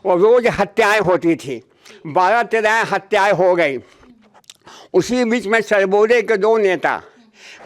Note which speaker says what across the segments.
Speaker 1: और रोज़ हत्याएं होती थी। 12-13 हत्याएं हो गई। उसी बीच में सरबोरे के 2 नेता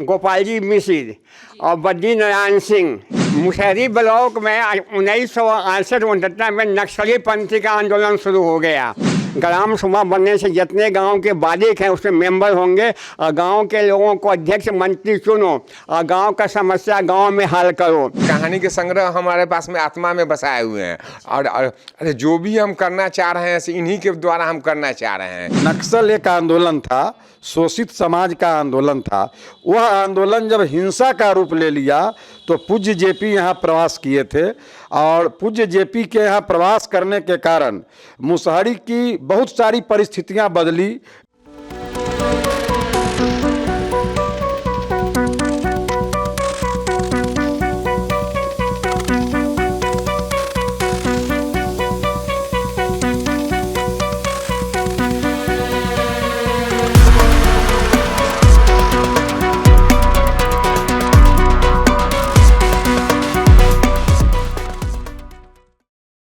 Speaker 1: गोपाल जी मिश्र और बद्री नारायण सिंह, मुशहरी ब्लॉक में 1968-69 में नक्सली पंथी का आंदोलन शुरू हो गया। ग्राम सभा बनने से जितने गांव के बालिक हैं उसमें मेंबर होंगे और गांव के लोगों को अध्यक्ष मंत्री चुनो और गांव का समस्या गांव में हल करो।
Speaker 2: कहानी के संग्रह हमारे पास में आत्मा में बसाए हुए हैं और जो भी हम करना चाह रहे हैं इन्हीं के द्वारा हम करना चाह रहे हैं।
Speaker 3: नक्सल एक आंदोलन था, शोषित समाज का आंदोलन था। वह आंदोलन जब हिंसा का रूप ले लिया तो पूज्य जेपी यहाँ प्रवास किए थे और पूज्य जेपी के यहाँ प्रवास करने के कारण मुसहरी की बहुत सारी परिस्थितियाँ बदली।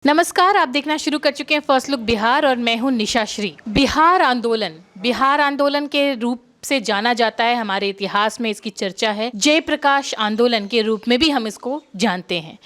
Speaker 4: नमस्कार, आप देखना शुरू कर चुके हैं फर्स्ट लुक बिहार और मैं हूं निशा श्री। बिहार आंदोलन के रूप से जाना जाता है। हमारे इतिहास में इसकी चर्चा है। जयप्रकाश आंदोलन के रूप में भी हम इसको जानते हैं।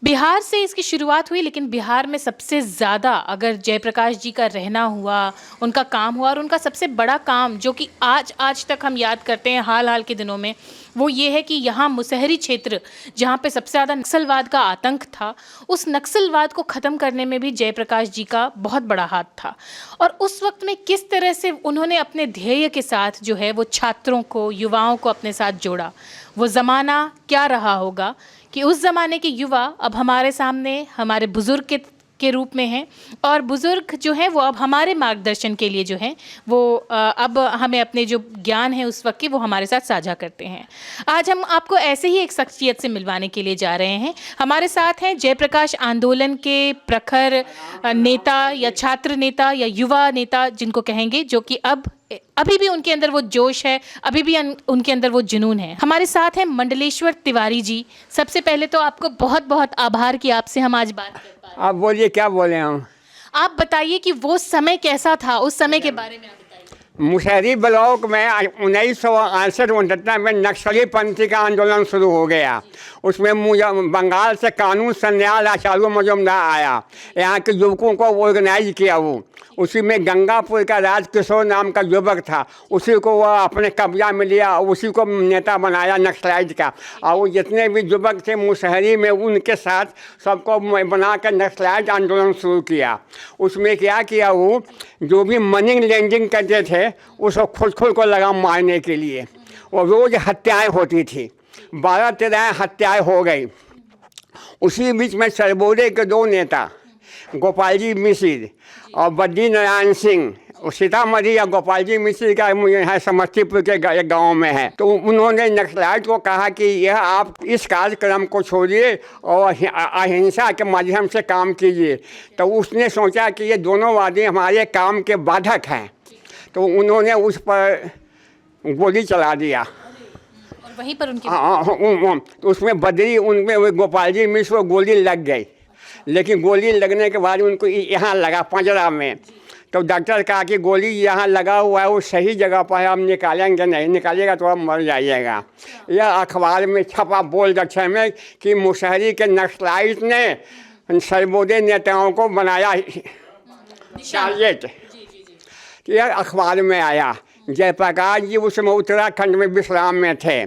Speaker 4: बिहार से इसकी शुरुआत हुई, लेकिन बिहार में सबसे ज़्यादा अगर जयप्रकाश जी का रहना हुआ, उनका काम हुआ और उनका सबसे बड़ा काम जो कि आज तक हम याद करते हैं हाल के दिनों में, वो ये है कि यहाँ मुसहरी क्षेत्र जहाँ पे सबसे ज़्यादा नक्सलवाद का आतंक था, उस नक्सलवाद को ख़त्म करने में भी जयप्रकाश जी का बहुत बड़ा हाथ था। और उस वक्त में किस तरह से उन्होंने अपने ध्येय के साथ जो है वो छात्रों को, युवाओं को अपने साथ जोड़ा। वो ज़माना क्या रहा होगा कि उस ज़माने के युवा अब हमारे सामने हमारे बुज़ुर्ग के रूप में हैं और बुज़ुर्ग जो हैं वो अब हमारे मार्गदर्शन के लिए जो हैं वो अब हमें अपने जो ज्ञान है उस वक्त के वो हमारे साथ साझा करते हैं। आज हम आपको ऐसे ही एक शख्सियत से मिलवाने के लिए जा रहे हैं। हमारे साथ हैं जयप्रकाश आंदोलन के प्रखर नेता या छात्र नेता या युवा नेता जिनको कहेंगे, जो कि अभी भी उनके अंदर वो जोश है, अभी भी उनके अंदर वो जुनून है। हमारे साथ हैं मंडलेश्वर तिवारी जी। सबसे पहले तो आपको बहुत बहुत आभार कि आपसे हम आज बात कर पाए।
Speaker 1: आप बोलिए, क्या बोले हम?
Speaker 4: आप बताइए कि वो समय कैसा था, उस समय के बारे में आप बताइए।
Speaker 1: मुशहरी ब्लॉक में 1968-69 में नक्सली पंथी का आंदोलन शुरू हो गया। उसमें बंगाल से कानून सन्याल आचार्य मजुमदार आया, यहाँ के युवकों को ऑर्गेनाइज किया। वो उसी में गंगापुर का राजकिशोर नाम का युवक था, उसी को वह अपने कब्जा में लिया, उसी को नेता बनाया नक्सलाइट का। और वो जितने भी युवक थे मुशहरी में, उनके साथ सबको बना कर नक्सलाइट आंदोलन शुरू किया। उसमें क्या किया, वो जो भी मनी लैंडिंग करते थे उसको खुद को लगा मारने के लिए। और रोज़ हत्याएं होती थी। 12-13 हत्याएं हो गई। उसी बीच में सरबोरे के 2 नेता गोपाल जी मिश्र और बद्री नारायण सिंह, सीतामढ़ी या गोपाल जी मिश्र का है समस्तीपुर के एक गाँव में है। तो उन्होंने नक्सलाइट को कहा कि यह आप इस कार्यक्रम को छोड़िए और अहिंसा के माध्यम से काम कीजिए। तो उसने सोचा कि ये दोनों वादी हमारे काम के बाधक हैं, तो उन्होंने उस पर गोली चला दिया।
Speaker 4: और वहीं पर उनके
Speaker 1: उसमें बद्री, उनमें गोपाल जी मिश्र को गोली लग गई, लेकिन गोली लगने के बाद उनको यहाँ लगा पंजरा में। तो डॉक्टर कहा कि गोली यहाँ लगा हुआ है, वो सही जगह पर है, हम निकालेंगे नहीं, निकालिएगा तो आप मर जाइएगा। यह अखबार में छपा बोल्ड अक्षर में कि मुशहरी के नक्सलाइट ने सरबोरे नेताओं को बनाया टारगेट। यह अखबार में आया। जयप्रकाश जी उस समय उत्तराखंड में विश्राम में थे।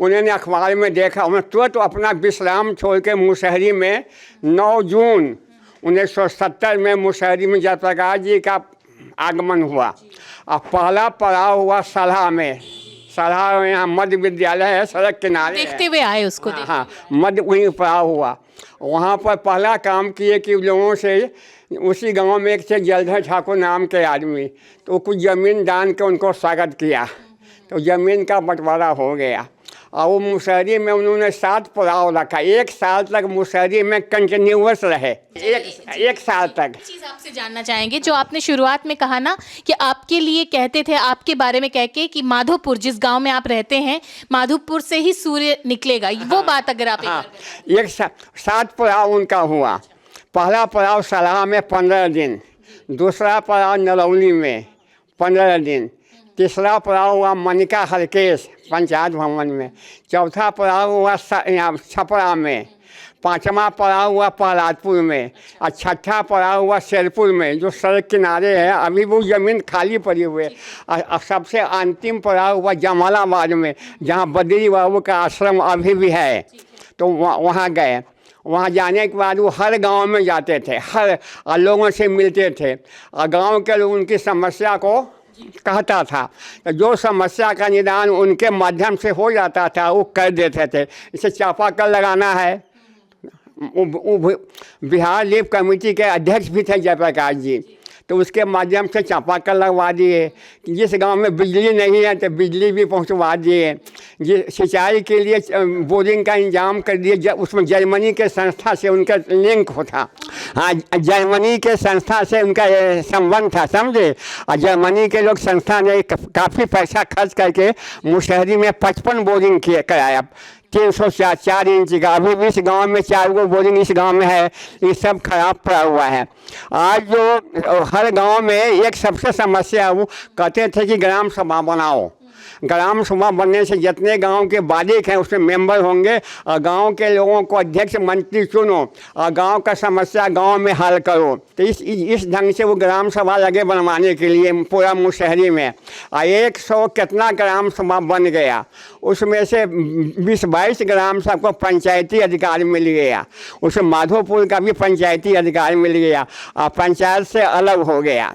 Speaker 1: उन्होंने अखबार में देखा, उन्होंने तुरंत अपना विश्राम छोड़ के मुशहरी में 9 जून 1970 में मुशहरी में जयप्रकाश जी का आगमन हुआ। और पहला पड़ाव हुआ सलाह में। सलाह यहाँ मध्य विद्यालय है, सड़क किनारे
Speaker 4: देखते हुए आए उसको।
Speaker 1: हाँ, मध्य वहीं पड़ाव हुआ। वहाँ पर पहला काम किए कि लोगों से, उसी गांव में एक थे जलधर ठाकुर नाम के आदमी, तो कुछ ज़मीन दान के उनको स्वागत किया। तो ज़मीन का बंटवारा हो गया और वो मुशहरी में उन्होंने 7 पड़ाव रखा। 1 साल तक मुशहरी में कंटिन्यूअस रहे, एक साल तक।
Speaker 4: चीज़ आपसे जानना चाहेंगे, जो आपने शुरुआत में कहा ना कि आपके लिए कहते थे, आपके बारे में कह के कि माधोपुर, जिस गांव में आप रहते हैं, माधोपुर से ही सूर्य निकलेगा, वो बात अगर आप
Speaker 1: 7 पड़ाव उनका हुआ। पहला पड़ाव सलाह में 15 दिन, दूसरा पड़ाव नरौली में 15 दिन, तीसरा पड़ाव हुआ मनिका हरकेश पंचायत भवन में, चौथा पड़ाव हुआ यहाँ छपरा में, पाँचवा पड़ाव हुआ प्रहलादपुर में और छठा पड़ाव हुआ शेरपुर में जो सड़क किनारे है, अभी वो ज़मीन खाली पड़ी हुई है। और सबसे अंतिम पड़ाव हुआ जमालाबाद में जहाँ बद्री बाबू का आश्रम अभी भी है। तो वहाँ गए, वहाँ जाने के बाद वो हर गांव में जाते थे, हर लोगों से मिलते थे और गांव के लोग उनकी समस्या को कहता था, तो जो समस्या का निदान उनके माध्यम से हो जाता था वो कर देते थे। इसे चापाकल लगाना है, वो बिहार लीप कमेटी के अध्यक्ष भी थे जयप्रकाश जी, तो उसके माध्यम से चापाकल लगवा दिए। जिस गांव में बिजली नहीं है तो बिजली भी पहुंचवा दिए। सिंचाई के लिए बोरिंग का इंतजाम कर दिए। उसमें जर्मनी के संस्था से उनका लिंक होता, हाँ जर्मनी के संस्था से उनका संबंध था, समझे। और जर्मनी के लोग संस्था ने काफ़ी पैसा खर्च करके मुशहरी में 55 बोरिंग कराया, 304 इंच का। अभी भी इस गांव में 4 गो बोरिंग इस गांव में है, ये सब खराब पड़ा हुआ है। आज जो हर गांव में एक सबसे समस्या वो कहते थे कि ग्राम सभा बनाओ। ग्राम सभा बनने से जितने गांव के बालिक हैं उसमें मेंबर होंगे और गांव के लोगों को अध्यक्ष मंत्री चुनो और गांव का समस्या गांव में हल करो। तो इस ढंग से वो ग्राम सभा लगे बनवाने के लिए पूरा मुशहरी में। और 100 कितना ग्राम सभा बन गया, उसमें से 20-22 ग्राम सभा को पंचायती अधिकार मिल गया। उसमें माधोपुर का भी पंचायती अधिकार मिल गया और पंचायत से अलग हो गया।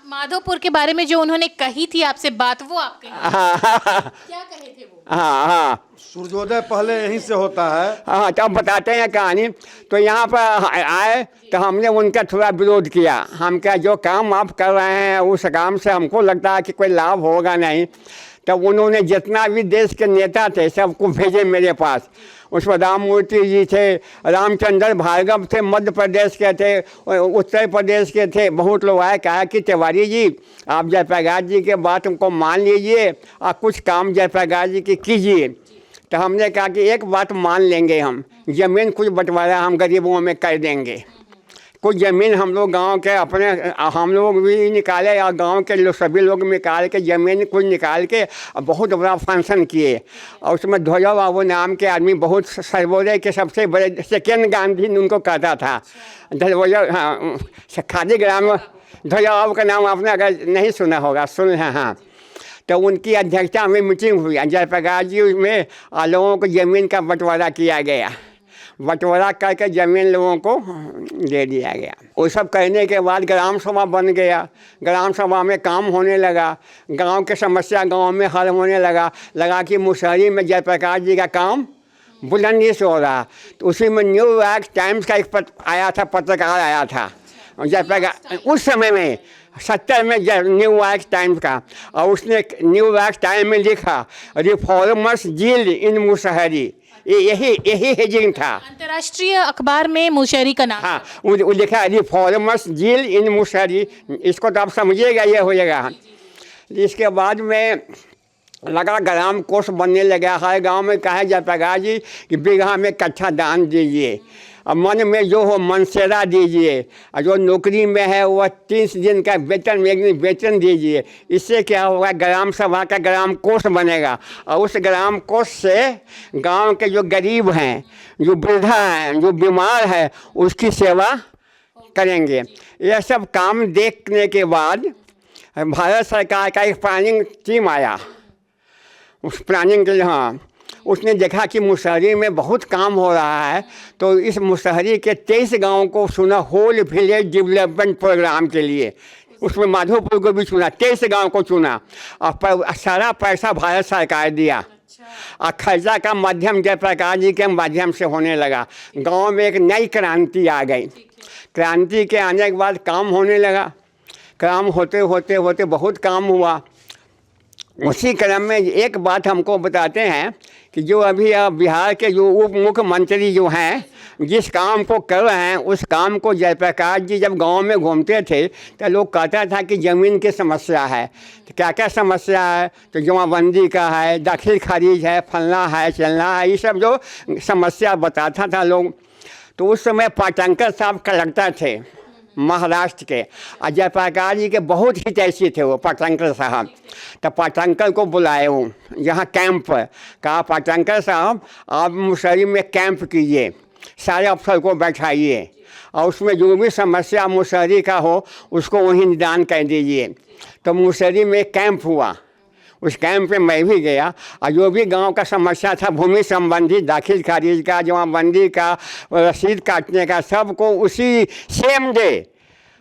Speaker 4: माधोपुर के बारे में जो उन्होंने कही थी आपसे बात, वो आप कही क्या कहे थे वो?
Speaker 1: हाँ,
Speaker 3: सूर्योदय पहले यहीं से होता है।
Speaker 1: हाँ, तो अब बताते हैं कहानी। तो यहाँ पर आए तो हमने उनका थोड़ा विरोध किया। हम क्या जो काम आप कर रहे हैं उस काम से हमको लगता है कि कोई लाभ होगा नहीं। तब उन्होंने जितना भी देश के नेता थे सबको भेजे मेरे पास। उसमें राममूर्ति जी थे, रामचंद्र भार्गव थे, मध्य प्रदेश के थे, उत्तर प्रदेश के थे, बहुत लोग आए। कहा कि तिवारी जी आप जयप्रकाश जी के बात को मान लीजिए और कुछ काम जयप्रकाश जी की कीजिए। तो हमने कहा कि एक बात मान लेंगे, हम ज़मीन कुछ बंटवारा हम गरीबों में कर देंगे। कुछ ज़मीन हम लोग गांव के अपने हम लोग भी निकाले और गांव के लोग सभी लोग निकाल के ज़मीन कुछ निकाल के बहुत बड़ा फंक्शन किए। और उसमें ध्वजा बाबू नाम के आदमी, बहुत सर्वोदय के सबसे बड़े सेकेंड गांधी उनको कहता था। ध्वजा, हाँ, खादी ग्राम ध्वजा बाबू का नाम आपने अगर नहीं सुना होगा, सुन है। हाँ, तो उनकी अध्यक्षता में मीटिंग हुई जयप्रकाश जी में, लोगों को ज़मीन का बंटवारा किया गया। बंटवारा करके ज़मीन लोगों को दे दिया गया। वो सब कहने के बाद ग्राम सभा बन गया। ग्राम सभा में काम होने लगा, गांव के समस्या गांव में हल होने लगा कि मुशहरी में जयप्रकाश जी का काम बुलंदी से हो रहा। तो उसी में न्यूयॉर्क टाइम्स का एक आया था, पत्रकार आया था जयप्रकाश उस समय में 70 में न्यूयॉर्क टाइम्स का, और उसने न्यूयॉर्क टाइम्स में लिखा रिफॉर्मर्स जील इन मुशहरी। यही हेजिंग था।
Speaker 4: अंतर्राष्ट्रीय अखबार में मुशहरी का नाम।
Speaker 1: हाँ, वो लिखा रिफॉर्मर्स जील इन मुशहरी। इसको तो आप समझिएगा, ये हो जाएगा। इसके बाद में लगा ग्राम कोष बनने लगा। हर गांव में कहा जयप्रकाश जी कि बीघा में कट्ठा दान दीजिए, और मन में जो हो मनसेरा दीजिए, और जो नौकरी में है वह 30 दिन का वेतन, एक दिन वेतन दीजिए। इससे क्या होगा, ग्राम सभा का ग्राम कोष बनेगा और उस ग्राम कोष से गांव के जो गरीब हैं, जो वृद्धा हैं, जो बीमार है, उसकी सेवा करेंगे। यह सब काम देखने के बाद भारत सरकार का एक प्लानिंग टीम आया। उस प्लानिंग के लिए, हाँ, उसने देखा कि मुशहरी में बहुत काम हो रहा है, तो इस मुशहरी के 23 गाँव को चुना होल विलेज डेवलपमेंट प्रोग्राम के लिए। उसमें माधोपुर को भी चुना, 23 गांव को चुना और सारा पैसा भारत सरकार दिया। और खर्चा का माध्यम जयप्रकाश जी के माध्यम से होने लगा। गांव में एक नई क्रांति आ गई। क्रांति के आने के बाद काम होने लगा। काम होते होते होते बहुत काम हुआ। उसी क्रम में एक बात हमको बताते हैं कि जो अभी बिहार के जो उप मुख्यमंत्री जो हैं, जिस काम को कर रहे हैं उस काम को जयप्रकाश जी जब गांव में घूमते थे तो लोग कहता था कि ज़मीन की समस्या है। तो क्या क्या समस्या है, तो जमाबंदी का है, दाखिल खारिज है, फलना है, चलना है, ये सब जो समस्या बताता था लोग। तो उस समय पाटंकर साहब कलेक्टर थे महाराष्ट्र के। और जयप्रकाश जी के बहुत हितैषी थे वो पाटंकर साहब। तो पाटंकर को बुलाए वो यहाँ कैंप पर, कहा पाटंकर साहब आप मुसहरी में कैंप कीजिए, सारे अफसर को बैठाइए और उसमें जो भी समस्या मुसहरी का हो उसको वहीं निदान कर दीजिए। तो मुसहरी में कैंप हुआ, उस कैंप में मैं भी गया और जो भी गांव का समस्या था भूमि संबंधी, दाखिल खारिज का, जमाबंदी का, रसीद काटने का, सबको उसी सेम डे,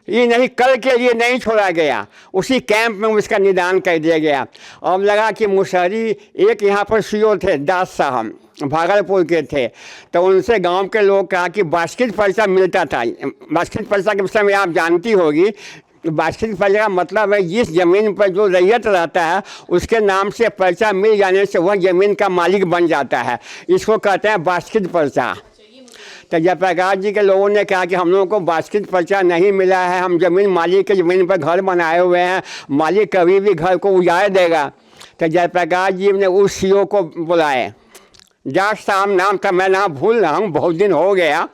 Speaker 1: ये नहीं कल के लिए नहीं छोड़ा गया, उसी कैंप में उसका निदान कर दिया गया। अब लगा कि मुसहरी एक यहाँ पर सीओ थे दास साहब, भागलपुर के थे। तो उनसे गांव के लोग कहा कि बास्केट पर्चा मिलता था। बास्केट पर्चा के विषय में आप जानती होगी। बास्केट पर्चा का मतलब है जिस ज़मीन पर जो रैयत रहता है उसके नाम से पर्चा मिल जाने से वह ज़मीन का मालिक बन जाता है, इसको कहते हैं बास्केट पर्चा। तो जयप्रकाश जी के लोगों ने कहा कि हम लोगों को बास्केट पर्चा नहीं मिला है, हम ज़मीन मालिक के ज़मीन पर घर बनाए हुए हैं, मालिक कभी भी घर को उजाड़ देगा। तो जयप्रकाश जी ने उस सीओ को बुलाए, जाट साहब नाम था, मैं नाम भूल रहा हूँ, बहुत दिन हो गया।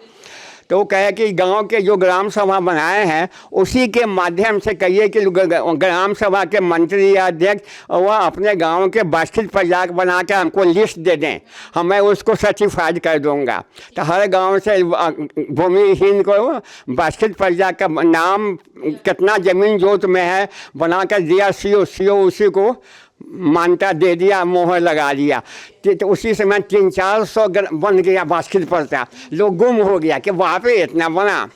Speaker 1: तो वो कहे कि गांव के जो ग्राम सभा बनाए हैं उसी के माध्यम से कहिए कि ग्राम सभा के मंत्री या अध्यक्ष वह अपने गांव के बास्केट पर्चा बना के हमको लिस्ट दे दें, मैं उसको सर्टिफाइड कर दूंगा। तो हर गांव से भूमिहीन को बास्केट पर्चा का नाम, कितना ज़मीन जोत में है, बना कर दिया सीओ उसी को मान्यता दे दिया, मोहर लगा दिया। तो उसी समय 300-400 बन गया बास्केट पर्चा। लोग गुम हो गया कि वहाँ पे इतना बना।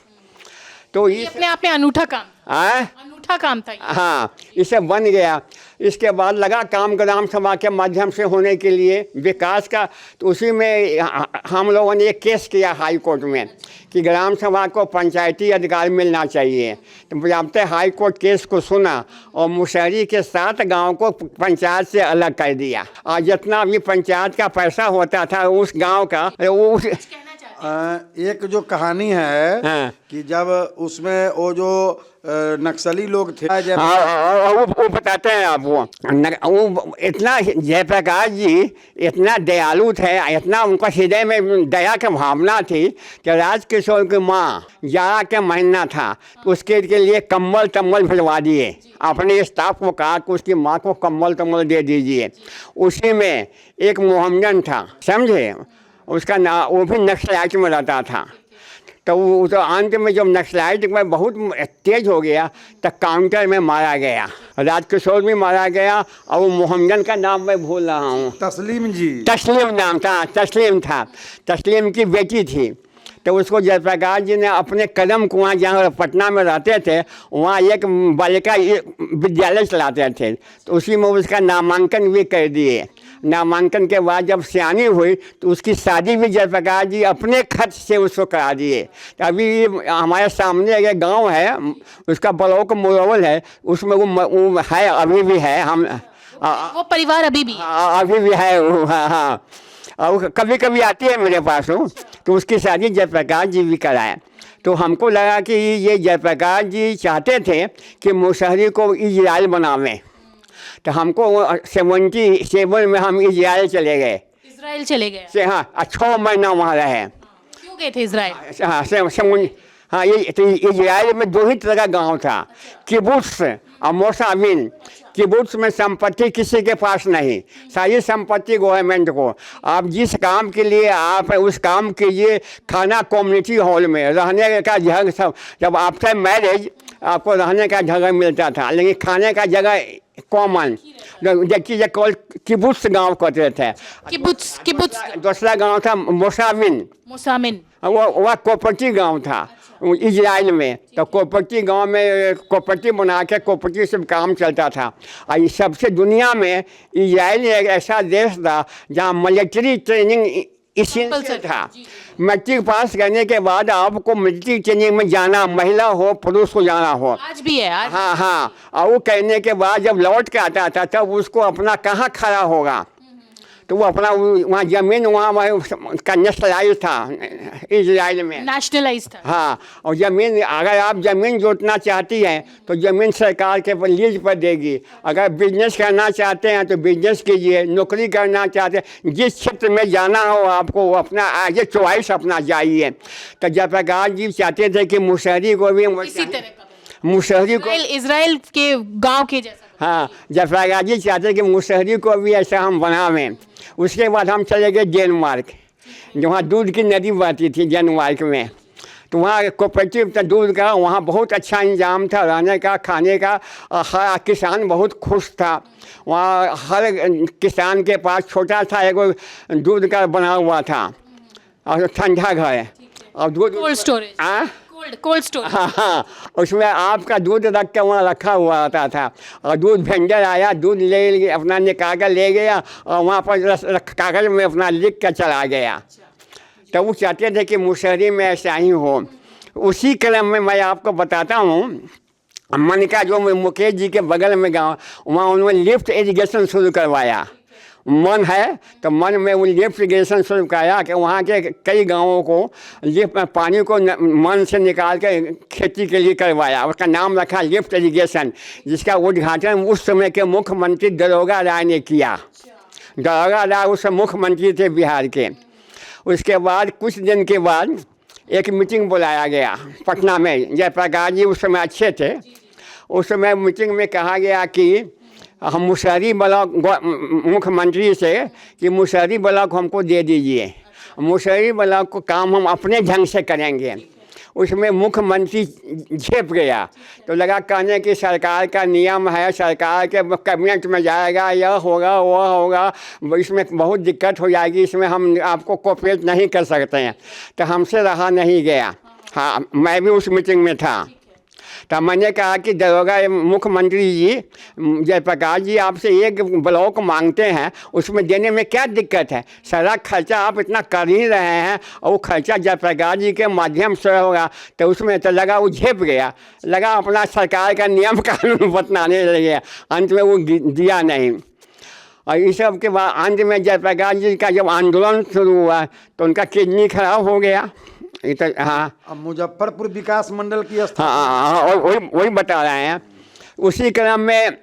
Speaker 1: तो
Speaker 4: ये अपने आप में अनूठा काम, अनूठा काम था।
Speaker 1: हाँ, इसे बन गया। इसके बाद लगा काम ग्राम सभा के माध्यम से होने के लिए विकास का। तो उसी में हम लोगों ने एक केस किया हाई कोर्ट में कि ग्राम सभा को पंचायती अधिकार मिलना चाहिए। तो जानते हाई कोर्ट केस को सुना और मुसहरी के 7 गांव को पंचायत से अलग कर दिया। और जितना भी पंचायत का पैसा होता था उस गांव का वो
Speaker 3: एक जो कहानी है
Speaker 1: हाँ।
Speaker 3: कि जब उसमें वो जो नक्सली लोग थे,
Speaker 1: वो बताते हैं आप। वो इतना जयप्रकाश जी इतना दयालु थे, इतना उनका हृदय में दया की भावना थी कि राजकिशोर की माँ जाड़ा के महीना था तो उसके लिए कम्बल तम्बल भिजवा दिए। अपने स्टाफ को कहा कि उसकी माँ को कम्बल तम्बल दे दीजिए। उसी में एक मोहम्मदन था, समझे, उसका नाम, वो भी नक्सलाइट में रहता था। तो वो तो अंत में जब नक्सलाइट में बहुत तेज हो गया तो काउंटर में मारा गया, राजकिशोर भी मारा गया। और वो मोहम्मदन का नाम मैं भूल रहा हूँ,
Speaker 3: तस्लीम जी,
Speaker 1: तस्लीम नाम था, तस्लीम था, तस्लीम की बेटी थी। तो उसको जयप्रकाश जी ने अपने कदम कुआं, जहाँ पटना में रहते थे, वहाँ एक बालिका विद्यालय चलाते थे। तो उसी में उसका नामांकन भी कर दिए। नामांकन के बाद जब सियानी हुई तो उसकी शादी भी जयप्रकाश जी अपने खर्च से उसको करा दिए। तो अभी हमारे सामने एक गांव है, उसका ब्लॉक मुरवल है, उसमें वो है, अभी भी है। हम
Speaker 4: वो परिवार अभी भी
Speaker 1: है। हाँ, और कभी कभी आती है मेरे पास हो, तो उसकी शादी जयप्रकाश जी भी कराए। तो हमको लगा कि ये जयप्रकाश जी चाहते थे कि मुसहरी को इजराइल बनावें। तो हमको 77 में हम इजराइल चले गए।
Speaker 4: इजराइल चले गए?
Speaker 1: हाँ, 6 महीना वहाँ रहे।
Speaker 4: क्यों गए थे इजराइल?
Speaker 1: हाँ, ये तो इजराइल में 2 ही तरह का गांव था, किबुत्स और मोसाविन। किबुत्स में संपत्ति किसी के पास नहीं, सारी संपत्ति गवर्नमेंट को। आप जिस काम के लिए आप उस काम कीजिए, खाना कम्युनिटी हॉल में, रहने का जगह सब, जब आफ्टर मैरिज आपको रहने का जगह मिलता था, लेकिन खाने का जगह कॉमन। देखिए किबुत्स गांव कहते थे।
Speaker 4: किबुत्स
Speaker 1: दूसरा गांव था मोसाविन। वो कोपटी गांव था इजराइल में। तो कोपटी गांव में कोपटी बना के कोपटी से काम चलता था। और सबसे दुनिया में इजराइल एक ऐसा देश था जहाँ मिलिट्री ट्रेनिंग इसेंशियल था। मैट्रिक पास करने के बाद आपको मिलिट्री ट्रेनिंग में जाना, महिला हो पुरुष को जाना हो।
Speaker 4: आज भी है आज?
Speaker 1: हाँ। और वो कहने के बाद जब लौट के आता था तब उसको अपना कहाँ खड़ा होगा, तो वो अपना वहाँ ज़मीन वहाँ का नेशनलाइज था इजराइल में।
Speaker 4: नेशनलाइज था।
Speaker 1: हाँ, और ज़मीन अगर आप ज़मीन जोतना चाहती हैं तो ज़मीन सरकार के लीज पर देगी। अगर बिजनेस करना चाहते हैं तो बिजनेस कीजिए, नौकरी करना चाहते हैं, जिस क्षेत्र में जाना हो आपको वो अपना आगे चॉइस अपना जाइए। तो जयप्रकाश जी चाहते थे कि मुशहरी को भी
Speaker 4: इसी तरह का
Speaker 1: मुशहरी को
Speaker 4: इजराइल के गांव के जैसा।
Speaker 1: हाँ, जयप्रकाश जी चाहते कि मुशहरी को भी ऐसा हम बनावें। उसके बाद हम चले गए डेनमार्क, जहाँ दूध की नदी बहती थी डेनमार्क में। तो वहाँ कोऑपरेटिव था दूध का, वहाँ बहुत अच्छा इंतजाम था रहने का, खाने का। हर किसान बहुत खुश था। वहाँ हर किसान के पास छोटा सा एगो दूध का बना हुआ था और ठंडा घर और दूध
Speaker 4: कोल्ड स्टोरेज।
Speaker 1: हाँ
Speaker 4: कोल्ड स्टोरेज।
Speaker 1: हाँ हाँ, उसमें आपका दूध रख के वहाँ रखा हुआ आता था और दूध वेंडर आया, दूध ले अपना निकाल कर ले गया और वहाँ पर कागज़ में अपना लिख कर चला गया। तो वो चाहते थे कि मुशहरी में ऐसा ही हो। उसी क्रम में मैं आपको बताता हूँ, मनका जो मुकेश जी के बगल में गाँव, वहाँ उन्होंने लिफ्ट इरिगेशन शुरू करवाया। मन है तो मन में वो लिफ्ट इरिगेशन शुरू कराया कि वहाँ के कई गांवों को लिफ्ट पानी को मन से निकाल के खेती के लिए करवाया। उसका नाम रखा लिफ्ट इरिगेशन, जिसका उद्घाटन उस समय के मुख्यमंत्री दरोगा राय ने किया। दरोगा राय उस मुख्यमंत्री थे बिहार के। उसके बाद कुछ दिन के बाद एक मीटिंग बुलाया गया पटना में। जयप्रकाश जी उस समय अच्छे थे। उस समय मीटिंग में कहा गया कि हम मुशहरी ब्लॉक मुख्यमंत्री से कि मुशहरी ब्लॉक हमको दे दीजिए, मुशहरी ब्लॉक को काम हम अपने ढंग से करेंगे। उसमें मुख्यमंत्री झेप गया तो लगा कहने कि सरकार का नियम है, सरकार के कैबिनेट में जाएगा, यह होगा वह होगा, इसमें बहुत दिक्कत हो जाएगी, इसमें हम आपको कोऑपरेट नहीं कर सकते हैं। तो हमसे रहा नहीं गया। हाँ, मैं भी उस मीटिंग में था। तो मैंने कहा कि दरोगा मुख्यमंत्री जी, जयप्रकाश जी आपसे एक ब्लॉक मांगते हैं, उसमें देने में क्या दिक्कत है? सारा खर्चा आप इतना कर ही रहे हैं और वो खर्चा जयप्रकाश जी के माध्यम से होगा। तो उसमें तो लगा वो झेप गया, लगा अपना सरकार का नियम कानून बतलाने लगे। अंत में वो दिया नहीं। और इस सब के बाद अंत में जयप्रकाश जी का जब आंदोलन शुरू हुआ तो उनका किडनी खराब हो गया। हाँ,
Speaker 3: अब मुजफ्फरपुर विकास मंडल की
Speaker 1: हाँ, वही बता रहे हैं। उसी क्रम में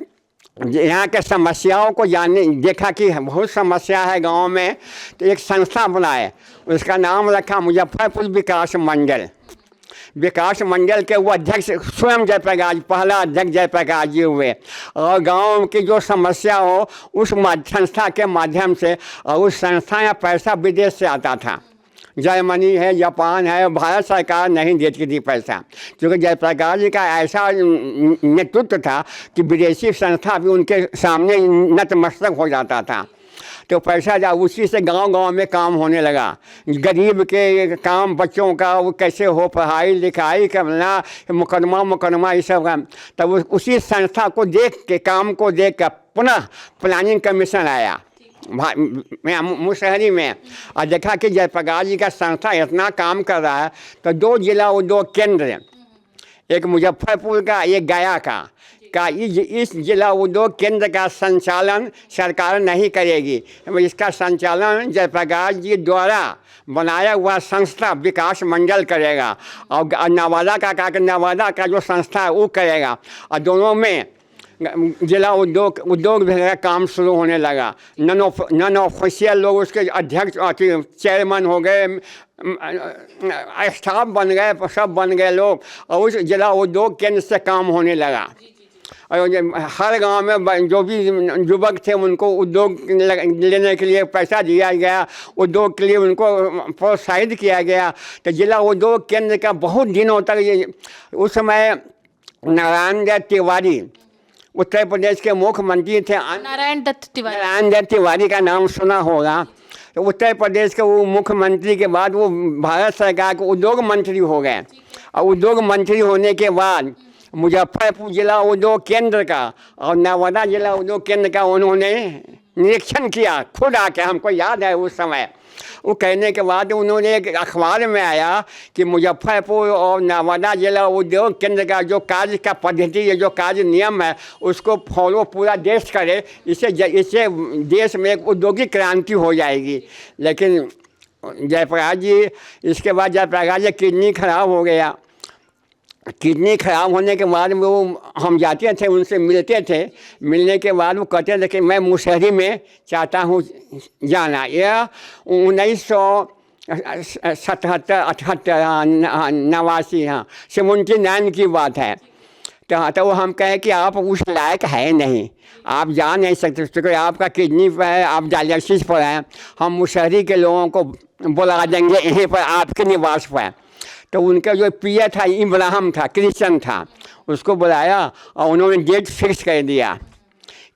Speaker 1: यहाँ के समस्याओं को जानने देखा कि बहुत समस्या है गांव में, तो एक संस्था बनाए, उसका नाम रखा मुजफ्फरपुर विकास मंडल। विकास मंडल के वो अध्यक्ष स्वयं जयप्रकाश, पहला अध्यक्ष जयप्रकाश जी हुए। और गांव की जो समस्या हो उस संस्था के माध्यम से, और उस संस्था या पैसा विदेश से आता था, जर्मनी है, जापान है, भारत सरकार नहीं देती थी पैसा, क्योंकि जयप्रकाश जी का ऐसा नेतृत्व था कि विदेशी संस्था भी उनके सामने नतमस्तक हो जाता था। तो पैसा जा उसी से गांव-गांव में काम होने लगा। गरीब के काम, बच्चों का वो कैसे हो, पढ़ाई लिखाई करना, मुकदमा ये सब का। तब उसी संस्था को देख के, काम को देख कर पुनः प्लानिंग कमीशन आया मुशहरी में, और देखा कि जयप्रकाश जी का संस्था इतना काम कर रहा है, तो 2 जिला उद्योग केंद्र, एक मुजफ्फरपुर का, एक गया का इस जिला उद्योग केंद्र का संचालन सरकार नहीं करेगी, इसका संचालन जयप्रकाश जी द्वारा बनाया हुआ संस्था विकास मंडल करेगा। और नवादा का जो संस्था है वो करेगा। और दोनों में जिला उद्योग विभाग का काम शुरू होने लगा। नॉन ऑफिशियल लोग उसके अध्यक्ष, चेयरमैन हो गए, स्टाफ बन गए, सब बन गए लोग, और उस जिला उद्योग केंद्र से काम होने लगा। और हर गांव में जो भी युवक थे उनको उद्योग लेने के लिए पैसा दिया गया, उद्योग के लिए उनको प्रोत्साहित किया गया। तो जिला उद्योग केंद्र का बहुत दिनों तक, उस समय नारायण दत्त तिवारी उत्तर प्रदेश के मुख्यमंत्री थे।
Speaker 4: नारायण दत्त
Speaker 1: तिवारी का नाम सुना होगा। तो उत्तर प्रदेश के वो मुख्यमंत्री के बाद वो भारत सरकार के उद्योग मंत्री हो गए। और उद्योग मंत्री होने के बाद मुजफ्फरपुर जिला उद्योग केंद्र का और नवादा जिला उद्योग केंद्र का उन्होंने निरीक्षण किया खुद आके। हमको याद है उस समय वो कहने के बाद उन्होंने एक अखबार में आया कि मुजफ्फरपुर और नर्मदा जिला उद्योग केंद्र का जो कार्य का पद्धति है, जो कार्य नियम है, उसको फॉलो पूरा देश करे। इससे देश में एक औद्योगिक क्रांति हो जाएगी। लेकिन जयप्रकाश जी, इसके बाद जयप्रकाश जी किडनी खराब हो गया। किडनी खराब होने के बाद वो हम जाते थे, उनसे मिलते थे। मिलने के बाद वो कहते थे कि मैं मुशहरी में चाहता हूँ जाना। यह 1977, 78, 89, हाँ 79 की बात है। तो वो हम कहें कि आप उस लायक है नहीं, आप जा नहीं सकते, क्योंकि आपका किडनी पर है, आप डायलिसिस पर हैं। हम मुशहरी के लोगों को बुला देंगे यहीं पर आपके निवास पर। तो उनका जो पिया था, इब्राहिम था, क्रिश्चियन था, उसको बुलाया और उन्होंने डेट फिक्स कर दिया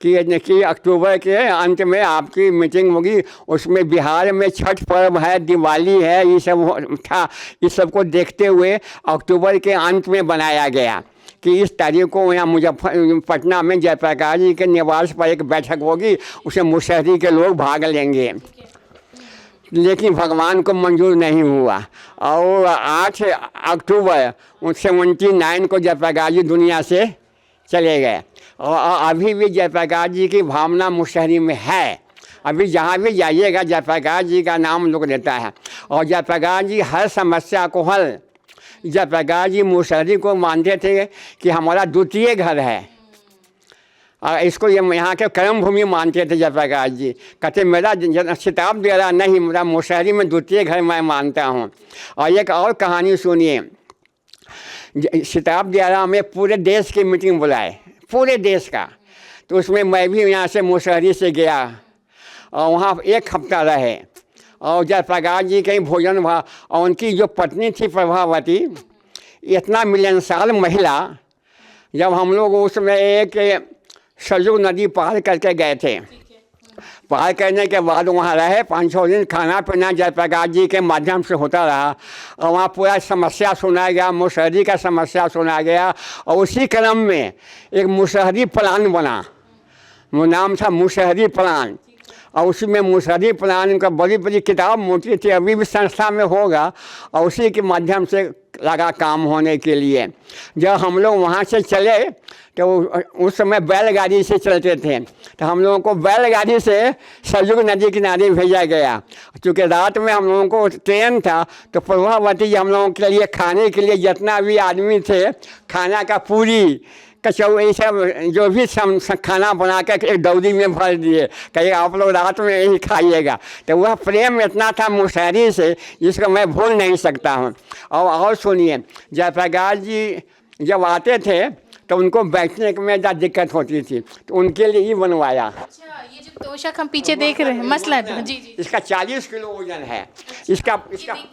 Speaker 1: कि अक्टूबर के अंत में आपकी मीटिंग होगी। उसमें बिहार में छठ पर्व है, दिवाली है, ये सब था। इस सब को देखते हुए अक्टूबर के अंत में बनाया गया कि इस तारीख को यहाँ पटना में जयप्रकाश जी के निवास पर एक बैठक होगी, उसे मुशहरी के लोग भाग लेंगे। लेकिन भगवान को मंजूर नहीं हुआ और 8 अक्टूबर 79 को जयप्रकाश जी दुनिया से चले गए। और अभी भी जयप्रकाश जी की भावना मुशहरी में है। अभी जहाँ भी जाइएगा जयप्रकाश जी का नाम लोग लेता है। और जयप्रकाश जी हर समस्या को हल, जयप्रकाश जी मुशहरी को मानते थे कि हमारा द्वितीय घर है। और इसको ये यहाँ के कर्म भूमि मानते थे जयप्रकाश जी। कहते मेरा सिताब दियारा नहीं, मेरा मुशहरी में द्वितीय घर मैं मानता हूँ। और एक और कहानी सुनिए, सिताब दियारा में पूरे देश की मीटिंग बुलाए, पूरे देश का। तो उसमें मैं भी यहाँ से मुशहरी से गया और वहाँ 1 हफ्ता रहे। और जयप्रकाश जी कहीं भोजन हुआ और उनकी जो पत्नी थी प्रभावती, इतना मिलनसार महिला, जब हम लोग उसमें एक सरजू नदी पार करके गए थे। पार करने के बाद वहाँ रहे 5-6 दिन, खाना पीना जयप्रकाश जी के माध्यम से होता रहा। और वहाँ पूरा समस्या सुना गया, मुशहरी का समस्या सुना गया। और उसी क्रम में एक मुशहरी प्लान बना, वो नाम था मुशहरी प्लान। और उसी में मुशहरी प्लान का बड़ी बड़ी किताब मोटी थी, अभी भी संस्था में होगा। और उसी के माध्यम से लगा काम होने के लिए। जब हम लोग वहाँ से चले तो उस समय बैलगाड़ी से चलते थे, तो हम लोगों को बैलगाड़ी से सरजू नदी किनारे भेजा गया। क्योंकि रात में हम लोगों को ट्रेन था, तो प्रभावती जी हम लोगों के लिए खाने के लिए जितना भी आदमी थे, खाना का पूरी कचौड़ी सब जो भी खाना बना कर एक दौरी में भर दिए, कहीं आप लोग रात में यही खाइएगा। तो वह प्रेम इतना था मुशहरी से, जिसको मैं भूल नहीं सकता हूँ। और सुनिए, जयप्रकाश जी जब आते थे तो उनको बैठने में ज़्यादा दिक्कत होती थी, तो उनके लिए ही बनवाया।
Speaker 4: अच्छा, ये जो तोशक हम पीछे देख रहे हैं, मसलन जी जी,
Speaker 1: इसका 40 किलो वजन है। इसका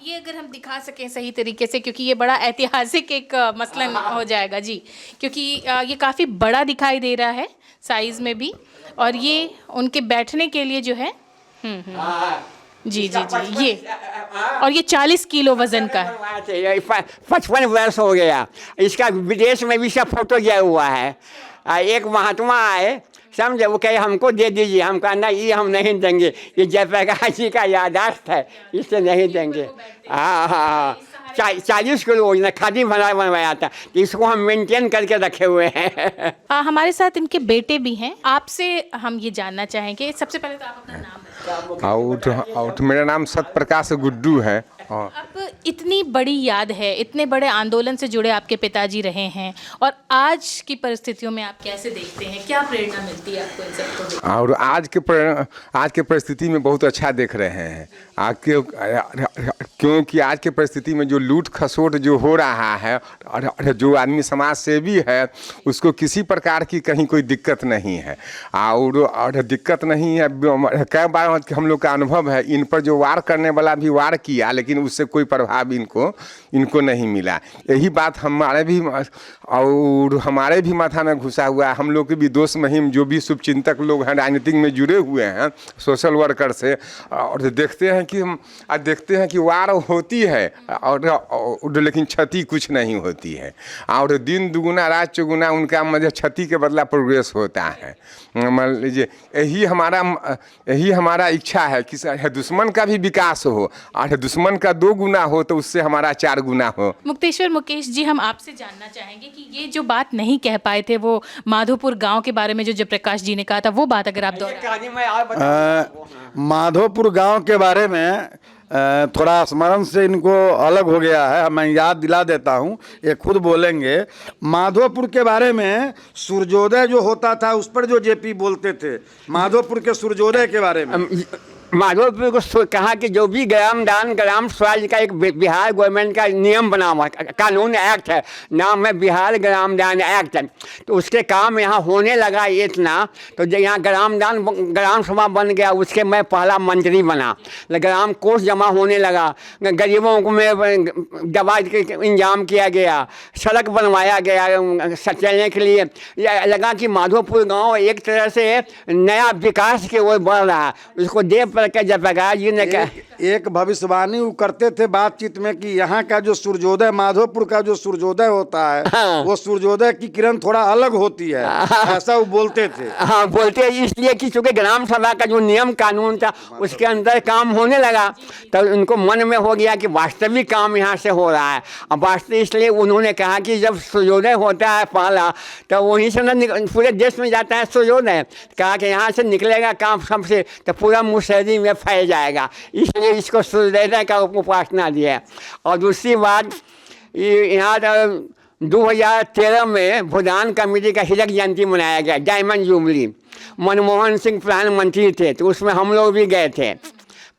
Speaker 4: ये अगर हम दिखा सकें सही तरीके से, क्योंकि ये बड़ा ऐतिहासिक एक मसलन हो जाएगा जी, क्योंकि ये काफ़ी बड़ा दिखाई दे रहा है साइज़ में भी। और ये उनके बैठने के लिए जो है जी जी जी, ये और ये 40 किलो वजन का है।
Speaker 1: 55 वर्ष हो गया। इसका विदेश में भी सब फोटो गया हुआ है। एक महात्मा आए, समझे, वो कहे हमको दे दीजिए। हम कहा नहीं, ये हम नहीं देंगे, ये जयप्रकाश जी का यादाश्त है, इससे नहीं देंगे। हाँ हाँ, 40 किलो वजन खादी बनवाया था, तो इसको हम मेंटेन करके रखे हुए हैं।
Speaker 4: हमारे साथ इनके बेटे भी हैं। आपसे हम ये जानना चाहेंगे, सबसे पहले तो आप अपना नाम
Speaker 2: और मेरा नाम सत्यप्रकाश गुड्डू है।
Speaker 4: अब इतनी बड़ी याद है, इतने बड़े आंदोलन से जुड़े आपके पिताजी रहे हैं, और आज की परिस्थितियों में आप कैसे देखते हैं, क्या प्रेरणा मिलती है आपको इन सबको देख?
Speaker 2: और आज के परिस्थिति में बहुत अच्छा देख रहे हैं। क्योंकि आज के परिस्थिति में जो लूट खसोट जो हो रहा है, और जो आदमी समाज सेवी है, उसको किसी प्रकार की कहीं कोई दिक्कत नहीं है। और दिक्कत नहीं है। कई बार हम लोग का अनुभव है, इन पर जो वार करने वाला भी वार किया, लेकिन लेकिन उससे कोई प्रभाव इनको नहीं मिला। यही बात हमारे भी और हमारे भी माथा में घुसा हुआ है। हम लोग के भी दोस्त महिम जो भी शुभचिंतक लोग हैं, राजनीतिक में जुड़े हुए हैं, सोशल वर्कर से, और देखते हैं कि वार होती है और लेकिन क्षति कुछ नहीं होती है, और दिन दुगुना रात चौगुना उनका मतलब क्षति के बदला प्रोग्रेस होता है। मान लीजिए यही हमारा इच्छा है कि दुश्मन का भी विकास हो और दुश्मन का 2 गुना हो तो उससे हमारा 4 गुना हो।
Speaker 4: मुक्तेश्वर मुकेश जी, हम आपसे जानना चाहेंगे कि ये जो बात नहीं कह पाए थे, वो माधोपुर गांव के बारे में जो जयप्रकाश जी ने कहा था, वो बात अगर आप दोहराएं।
Speaker 1: कहानी मैं और बताऊं।
Speaker 3: माधोपुर गांव के बारे में थोड़ा स्मरण से इनको अलग हो गया है, मैं याद दिला देता हूं, ये खुद बोलेंगे। माधोपुर के बारे में सूर्योदय जो होता था उस पर जो जेपी बोलते थे, माधोपुर के सूर्योदय के बारे में
Speaker 1: माधोपुर को कहा कि जो भी ग्राम दान ग्राम स्वराज का एक बिहार गवर्नमेंट का नियम बना हुआ कानून एक्ट है, नाम है बिहार ग्राम दान एक्ट, तो उसके काम यहाँ होने लगा इतना, तो जब यहाँ ग्राम सभा बन गया, उसके मैं पहला मंत्री बना, ग्राम कोष जमा होने लगा, गरीबों को में दवा के इंतजाम किया गया, सड़क बनवाया गया चलने के लिए। लगा कि माधोपुर गाँव एक तरह से नया विकास की ओर बढ़ रहा है। उसको देख जयप्रकाश जी ने
Speaker 3: एक भविष्यवाणी वो करते थे बातचीत में कि यहाँ का जो सूर्योदय, माधोपुर का जो सूर्योदय होता है,
Speaker 1: हाँ।
Speaker 3: वो सूर्योदय की किरण थोड़ा अलग होती है, ऐसा वो बोलते थे।
Speaker 1: हाँ, बोलते इसलिए कि चूंकि ग्राम सभा का जो नियम कानून था उसके अंदर काम होने लगा, तो उनको मन में हो गया कि वास्तविक काम यहाँ से हो रहा है। अब वास्तविक इसलिए उन्होंने कहा कि जब सूर्योदय होता है पहला, तो वहीं से न पूरे देश में जाता है सूर्योदय, कहा कि यहाँ से निकलेगा काम सबसे, तो पूरा मुसहरी में फैल जाएगा, इसलिए इसको सूर्योदय का उपासना दिया। और दूसरी बात, यहाँ 2013 में भूटान कमेटी का हीरक जयंती मनाया गया, डायमंड जुबली। मनमोहन सिंह प्रधानमंत्री थे, तो उसमें हम लोग भी गए थे,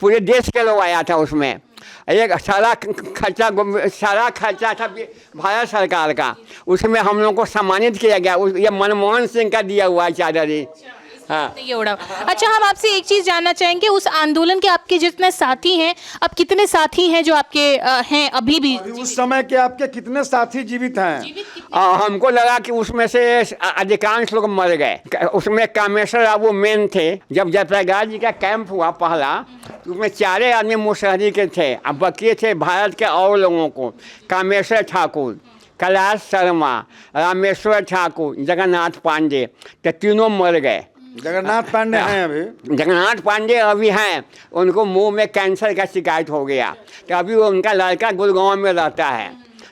Speaker 1: पूरे देश के लोग आया था उसमें। एक सारा खर्चा था भारत सरकार का, उसमें हम लोग को सम्मानित किया गया। ये मनमोहन सिंह का दिया हुआ है चादर ही। हाँ।
Speaker 4: ये उड़ा। अच्छा, हम आपसे एक चीज जानना चाहेंगे, उस आंदोलन के आपके जितने साथी हैं, अब कितने साथी हैं जो आपके हैं अभी भी?
Speaker 3: उस समय के आपके कितने साथी जीवित हैं?
Speaker 1: हमको लगा कि उसमें से अधिकांश लोग मर गए। उसमें कामेश्वर बाबू मेन थे। जब जयप्रकाश जी का कैंप हुआ पहला, तो उसमें 4 आदमी मुसहरी के थे, अब बाकी थे भारत के और लोगों को, कामेश्वर ठाकुर, कैलाश शर्मा, रामेश्वर ठाकुर, जगन्नाथ पांडे, तो तीनों मर गए।
Speaker 3: जगन्नाथ पांडे हैं अभी?
Speaker 1: जगन्नाथ पांडे अभी हैं, उनको मुंह में कैंसर का शिकायत हो गया, तो अभी उनका लड़का गुड़गांव में रहता है,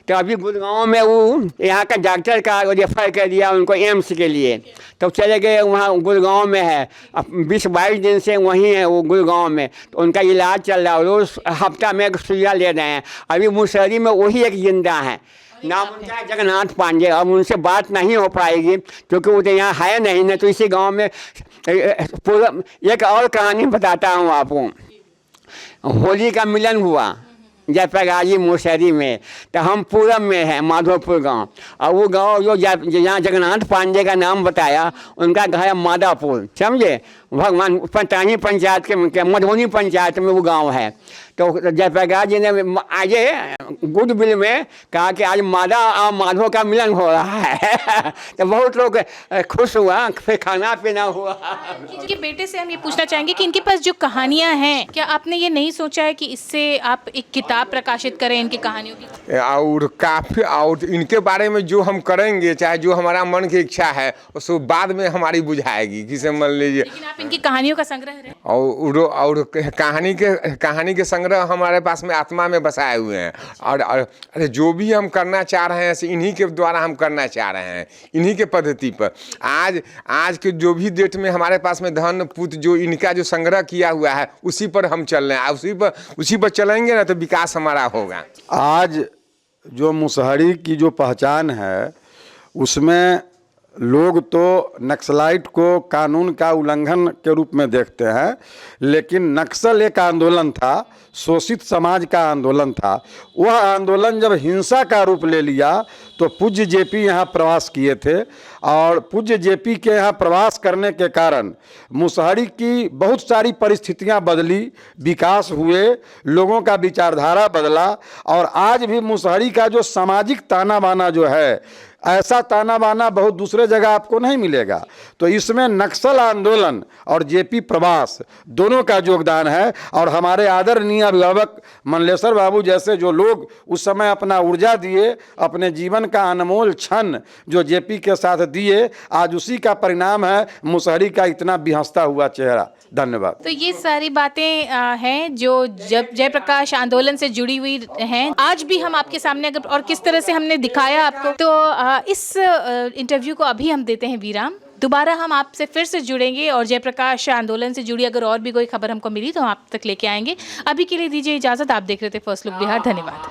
Speaker 1: तो अभी गुड़गांव में वो यहाँ का डॉक्टर का रेफर कर दिया उनको एम्स के लिए, तो चले गए वहाँ गुड़गांव में है। अब 20-22 दिन से वहीं है वो गुड़गांव में, तो उनका इलाज चल रहा है, रोज़ हफ्ता में एक सुइया ले रहे हैं। अभी मुसहरी में वही एक जिंदा है, नाम उनका है जगन्नाथ पांडे। अब उनसे बात नहीं हो पाएगी क्योंकि वो तो यहाँ है नहीं ना, तो इसी गांव में पूरा। एक और कहानी बताता हूँ आपको। होली का मिलन हुआ जयप्रकाश जी मुसहरी में, तो हम पूरब में हैं, माधोपुर गांव, और वो गांव जो जहाँ जगन्नाथ पांडे का नाम बताया, उनका घर है मादापुर, समझे, भगवान पंतानी पंचायत के मधुबनी पंचायत में वो गांव है। तो जयप्रकाश जी ने आज गुडविल में कहा कि आज मादा और माधो का मिलन हो रहा है तो बहुत लोग खुश हुआ, फिर खाना पीना हुआ।
Speaker 4: इनके बेटे से हम ये पूछना चाहेंगे कि इनके पास जो कहानियां हैं, क्या आपने ये नहीं सोचा है कि इससे आप एक किताब प्रकाशित करें इनकी कहानियों की?
Speaker 2: और काफ़ी, और इनके बारे में जो हम करेंगे, चाहे जो हमारा मन की इच्छा है, उसको बाद में हमारी बुझाएगी, किसे मान लीजिए।
Speaker 4: लेकिन आप इनकी कहानियों का संग्रह रहे
Speaker 2: और कहानी के संग्रह हमारे पास में आत्मा में बसाए हुए हैं। और जो भी हम करना चाह रहे हैं इन्हीं के द्वारा हम करना चाह रहे हैं, इन्हीं के पद्धति पर। आज के जो भी डेट में हमारे पास में धन पुत्र जो इनका जो संग्रह किया हुआ है, उसी पर हम चल रहे हैं, उसी पर चलेंगे ना तो विकास हमारा होगा।
Speaker 3: आज जो मुसहरी की जो पहचान है, उसमें लोग तो नक्सलाइट को कानून का उल्लंघन के रूप में देखते हैं, लेकिन नक्सल एक आंदोलन था, शोषित समाज का आंदोलन था। वह आंदोलन जब हिंसा का रूप ले लिया तो पूज्य जेपी यहाँ प्रवास किए थे, और पूज्य जेपी के यहाँ प्रवास करने के कारण मुसहरी की बहुत सारी परिस्थितियाँ बदली, विकास हुए, लोगों का विचारधारा बदला। और आज भी मुसहरी का जो सामाजिक ताना बाना जो है, ऐसा ताना बाना बहुत दूसरे जगह आपको नहीं मिलेगा। तो इसमें नक्सल आंदोलन और जेपी प्रवास दोनों का योगदान है। और हमारे आदरणीय अभिभावक मंडलेश्वर बाबू जैसे जो लोग उस समय अपना ऊर्जा दिए, अपने जीवन का अनमोल क्षण जो जेपी के साथ दिए, आज उसी का परिणाम है मुसहरी का इतना बिहसता हुआ चेहरा। धन्यवाद।
Speaker 4: तो ये सारी बातें हैं जो जब जयप्रकाश आंदोलन से जुड़ी हुई हैं। आज भी हम आपके सामने अगर और किस तरह से हमने दिखाया आपको, तो इस इंटरव्यू को अभी हम देते हैं विराम। दोबारा हम आपसे फिर से जुड़ेंगे और जयप्रकाश आंदोलन से जुड़ी अगर और भी कोई खबर हमको मिली तो हम आप तक लेके आएंगे। अभी के लिए दीजिए इजाज़त। आप देख रहे थे फर्स्ट लुक बिहार। धन्यवाद।